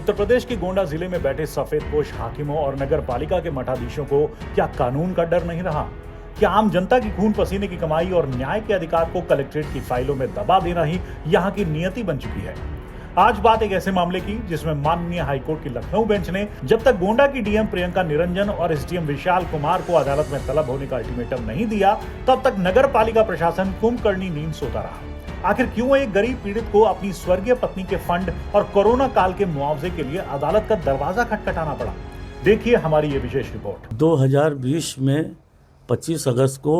उत्तर प्रदेश के गोंडा जिले में बैठे सफेदपोश हाकिमों और नगर पालिका के मठाधीशों को क्या कानून का डर नहीं रहा? क्या आम जनता की खून पसीने की कमाई और न्याय के अधिकार को कलेक्ट्रेट की फाइलों में दबा देना ही यहाँ की नियति बन चुकी है? आज बात एक ऐसे मामले की जिसमें माननीय हाईकोर्ट की लखनऊ बेंच ने जब तक गोंडा की डीएम प्रियंका निरंजन और एसडीएम विशाल कुमार को अदालत में तलब होने का अल्टीमेटम नहीं दिया, तब तक नगर पालिका प्रशासन कुंभकर्णी नींद सोता रहा। आखिर क्यों एक गरीब पीड़ित को अपनी स्वर्गीय पत्नी के फंड और कोरोना काल के मुआवजे के लिए अदालत का दरवाजा खटखटाना पड़ा? देखिए हमारी ये विशेष रिपोर्ट। 2020 में 25 अगस्त को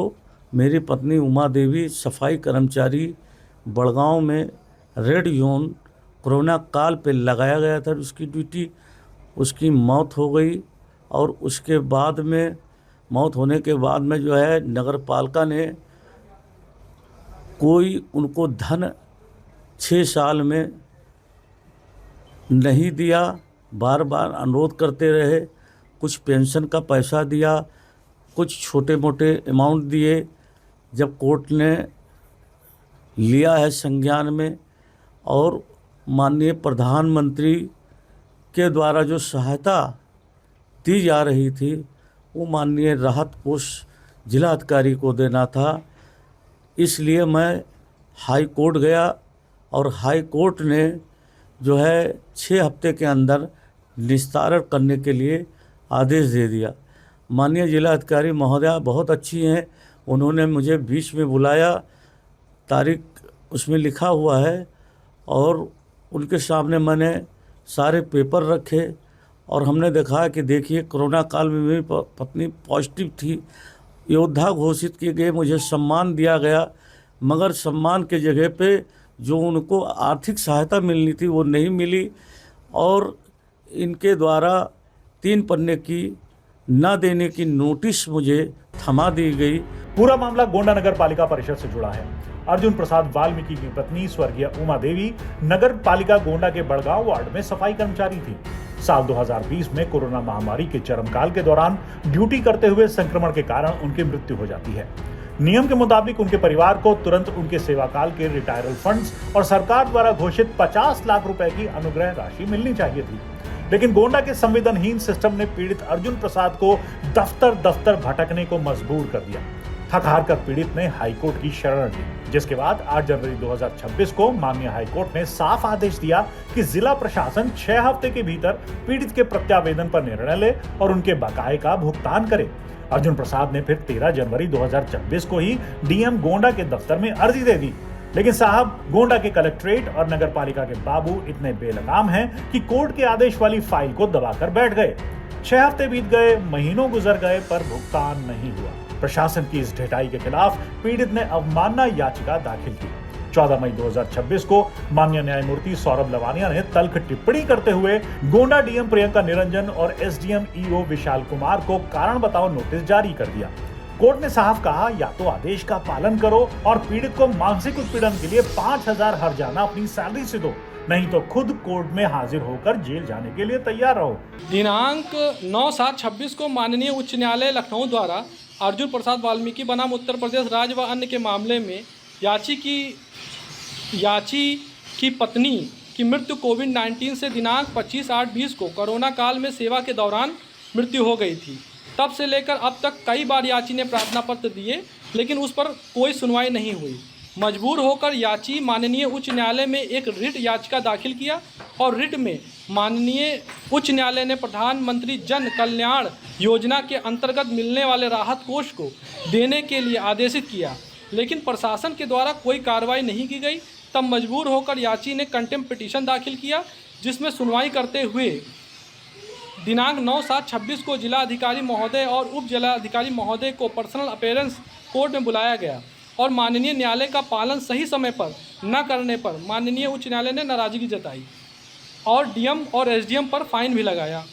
मेरी पत्नी उमा देवी सफाई कर्मचारी बड़गांव में रेड जोन कोरोना काल पे लगाया गया था उसकी ड्यूटी, उसकी मौत हो गई। और उसके बाद में मौत होने के बाद में जो है नगर पालिका ने कोई उनको धन 6 साल में नहीं दिया। बार बार अनुरोध करते रहे, कुछ पेंशन का पैसा दिया, कुछ छोटे मोटे अमाउंट दिए। जब कोर्ट ने लिया है संज्ञान में और माननीय प्रधानमंत्री के द्वारा जो सहायता दी जा रही थी वो माननीय राहत कोष जिलाधिकारी को देना था, इसलिए मैं हाई कोर्ट गया और हाई कोर्ट ने जो है 6 हफ्ते के अंदर निस्तारण करने के लिए आदेश दे दिया। माननीय जिलाधिकारी महोदया बहुत अच्छी हैं, उन्होंने मुझे बीच में बुलाया, तारीख उसमें लिखा हुआ है और उनके सामने मैंने सारे पेपर रखे और हमने देखा कि देखिए कोरोना काल में मेरी पत्नी पॉजिटिव थी, योद्धा घोषित किए गए, मुझे सम्मान दिया गया, मगर सम्मान के जगह पे जो उनको आर्थिक सहायता मिलनी थी वो नहीं मिली और इनके द्वारा 3 पन्ने की न देने की नोटिस मुझे थमा दी गई। पूरा मामला गोंडा नगर पालिका परिषद से जुड़ा है। अर्जुन प्रसाद वाल्मीकि की पत्नी स्वर्गीय उमा देवी नगर पालिका गोंडा के बड़गांव वार्ड में सफाई कर्मचारी थी। साल 2020 में कोरोना महामारी के चरम काल के दौरान ड्यूटी करते हुए संक्रमण के कारण उनकी मृत्यु हो जाती है। नियम के मुताबिक उनके परिवार को तुरंत उनके सेवा काल के रिटायरल फंड्स और सरकार द्वारा घोषित 50 लाख रुपए की अनुग्रह राशि मिलनी चाहिए थी, लेकिन गोंडा के संवेदनहीन सिस्टम ने पीड़ित अर्जुन प्रसाद को दफ्तर दफ्तर भटकने को मजबूर कर दिया। थक हार कर पीड़ित ने हाईकोर्ट की शरण ली, जिसके बाद 8 जनवरी 2026 को माननीय हाईकोर्ट ने साफ आदेश दिया कि जिला प्रशासन 6 हफ्ते के भीतर पीड़ित के प्रत्यावेदन पर निर्णय ले और उनके बकाये का भुगतान करे। अर्जुन प्रसाद ने फिर 13 जनवरी 2026 को ही डीएम गोंडा के दफ्तर में अर्जी दे दी, लेकिन साहब गोंडा के कलेक्ट्रेट और नगर पालिका के बाबू इतने बेलगाम हैं कि कोर्ट के आदेश वाली फाइल को दबाकर बैठ गए। 6 हफ्ते बीत गए, महीनों गुजर गए, पर भुगतान नहीं हुआ। प्रशासन की इस ढिठाई के खिलाफ पीड़ित ने अवमानना याचिका दाखिल की। 14 मई 2026 को माननीय न्यायमूर्ति सौरभ लवानिया ने तल्ख टिप्पणी करते हुए गोंडा डीएम प्रियंका निरंजन और एसडीएम ईओ विशाल कुमार को कारण बताओ नोटिस जारी कर दिया। कोर्ट ने साफ कहा, या तो आदेश का पालन करो और पीड़ित को मानसिक उत्पीड़न के लिए 5000 हर्जाना अपनी सैलरी से दो, नहीं तो खुद कोर्ट में हाजिर होकर जेल जाने के लिए तैयार रहो। दिनांक 9/7/26 को माननीय उच्च न्यायालय लखनऊ द्वारा अर्जुन प्रसाद वाल्मीकि बनाम उत्तर प्रदेश राज्य व अन्य के मामले में याची की पत्नी की मृत्यु कोविड-19 से दिनांक 25/8/20 को कोरोना काल में सेवा के दौरान मृत्यु हो गई थी। तब से लेकर अब तक कई बार याची ने प्रार्थना पत्र दिए, लेकिन उस पर कोई सुनवाई नहीं हुई। मजबूर होकर याची माननीय उच्च न्यायालय में एक रिट याचिका दाखिल किया और रिट में माननीय उच्च न्यायालय ने प्रधानमंत्री जन कल्याण योजना के अंतर्गत मिलने वाले राहत कोष को देने के लिए आदेशित किया, लेकिन प्रशासन के द्वारा कोई कार्रवाई नहीं की गई। तब मजबूर होकर याची ने कंटेम्प्ट पिटीशन दाखिल किया, जिसमें सुनवाई करते हुए दिनांक 9/7/26 को जिलाधिकारी महोदय और उप जिलाधिकारी महोदय को पर्सनल अपीयरेंस कोर्ट में बुलाया गया और माननीय न्यायालय का पालन सही समय पर न करने पर माननीय उच्च न्यायालय ने नाराजगी जताई और डीएम और एसडीएम पर फाइन भी लगाया।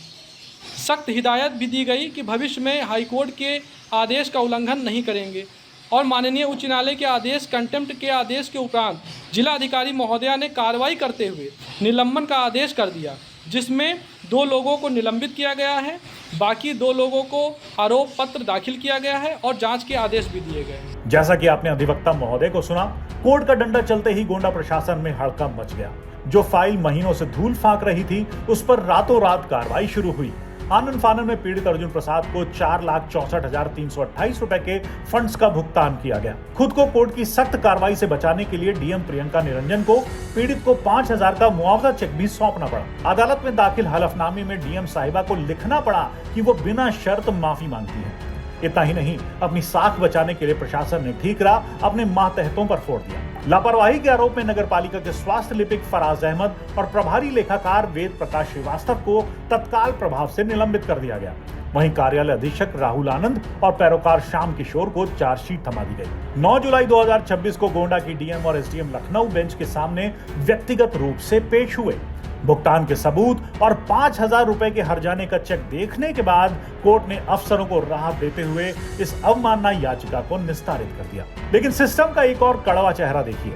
सख्त हिदायत भी दी गई कि भविष्य में हाईकोर्ट के आदेश का उल्लंघन नहीं करेंगे और माननीय उच्च न्यायालय के आदेश कंटेम्प्ट के आदेश के उपरांत जिलाधिकारी महोदया ने कार्रवाई करते हुए निलंबन का आदेश कर दिया, जिसमें 2 लोगों को निलंबित किया गया है, बाकी 2 लोगों को आरोप पत्र दाखिल किया गया है और जांच के आदेश भी दिए गए। जैसा कि आपने अधिवक्ता महोदय को सुना, कोर्ट का डंडा चलते ही गोंडा प्रशासन में हड़कंप मच गया। जो फाइल महीनों से धूल फांक रही थी, उस पर रातों रात कार्रवाई शुरू हुई। आनन फानन में पीड़ित अर्जुन प्रसाद को 4,64,328 रुपए के फंड्स का भुगतान किया गया। खुद को कोर्ट की सख्त कार्रवाई से बचाने के लिए डीएम प्रियंका निरंजन को पीड़ित को 5,000 का मुआवजा चेक भी सौंपना पड़ा। अदालत में दाखिल हलफनामे में डीएम साहिबा को लिखना पड़ा कि वो बिना शर्त माफी मांगती है। इतना ही नहीं, अपनी साख बचाने के लिए प्रशासन ने ठीकरा अपने मातहतों पर फोड़ दिया। लापरवाही के आरोप में नगरपालिका के स्वास्थ्य लिपिक फराज अहमद और प्रभारी लेखाकार वेद प्रकाश श्रीवास्तव को तत्काल प्रभाव से निलंबित कर दिया गया। वहीं कार्यालय अधीक्षक राहुल आनंद और पैरोकार श्याम किशोर को चार्जशीट थमा दी गई। 9 जुलाई 2026 को गोंडा की डीएम और एसडीएम लखनऊ बेंच के सामने व्यक्तिगत रूप से पेश हुए। भुगतान के सबूत और 5,000 रुपए के हर्जाने का चेक देखने के बाद कोर्ट ने अफसरों को राहत देते हुए इस अवमानना याचिका को निस्तारित कर दिया। लेकिन सिस्टम का एक और कड़वा चेहरा देखिए।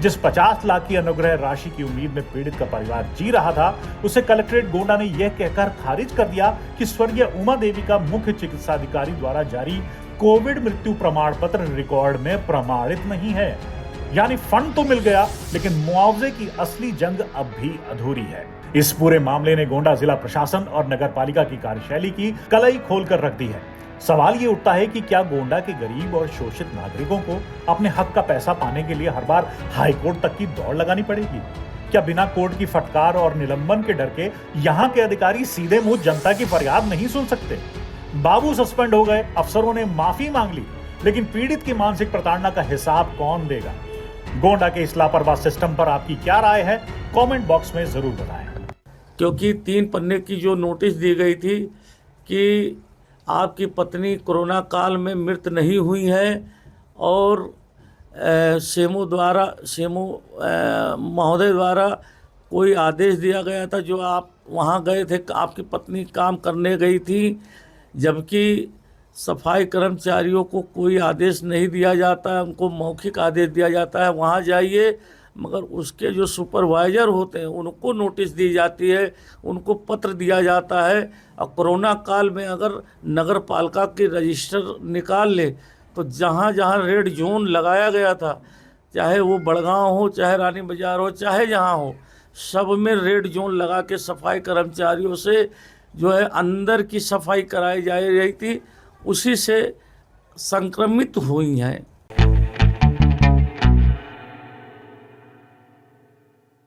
जिस 50 लाख की अनुग्रह राशि की उम्मीद में पीड़ित का परिवार जी रहा था, उसे कलेक्ट्रेट गोंडा ने यह कहकर खारिज कर दिया कि स्वर्गीय उमा देवी का मुख्य चिकित्साधिकारी द्वारा जारी कोविड मृत्यु प्रमाण पत्र रिकॉर्ड में प्रमाणित नहीं है। यानी फंड तो मिल गया, लेकिन मुआवजे की असली जंग अब भी अधूरी है। इस पूरे मामले ने गोंडा जिला प्रशासन और नगरपालिका की कार्यशैली की कलई खोलकर रख दी है। सवाल ये उठता है कि क्या गोंडा के गरीब और शोषित नागरिकों को अपने हक का पैसा पाने के लिए हर बार हाईकोर्ट तक की दौड़ लगानी पड़ेगी? क्या बिना कोर्ट की फटकार और निलंबन के डर के यहाँ के अधिकारी सीधे मुंह जनता की फरियाद नहीं सुन सकते? बाबू सस्पेंड हो गए, अफसरों ने माफी मांग ली, लेकिन पीड़ित की मानसिक प्रताड़ना का हिसाब कौन देगा? गोंडा के इस लापरवाह सिस्टम पर आपकी क्या राय है? कमेंट बॉक्स में जरूर बताएं। क्योंकि 3 पन्ने की जो नोटिस दी गई थी कि आपकी पत्नी कोरोना काल में मृत नहीं हुई है और सेमो महोदय द्वारा कोई आदेश दिया गया था, जो आप वहाँ गए थे, आपकी पत्नी काम करने गई थी, जबकि सफाई कर्मचारियों को कोई आदेश नहीं दिया जाता है, उनको मौखिक आदेश दिया जाता है वहाँ जाइए, मगर उसके जो सुपरवाइज़र होते हैं उनको नोटिस दी जाती है, उनको पत्र दिया जाता है। और कोरोना काल में अगर नगर पालिका के रजिस्टर निकाल ले तो जहाँ जहाँ रेड जोन लगाया गया था, चाहे वो बड़गांव हो, चाहे रानी बाजार हो, चाहे जहाँ हो, सब में रेड जोन लगा के सफाई कर्मचारियों से जो है अंदर की सफाई कराई जा रही थी, उसी से संक्रमित हुई हैं।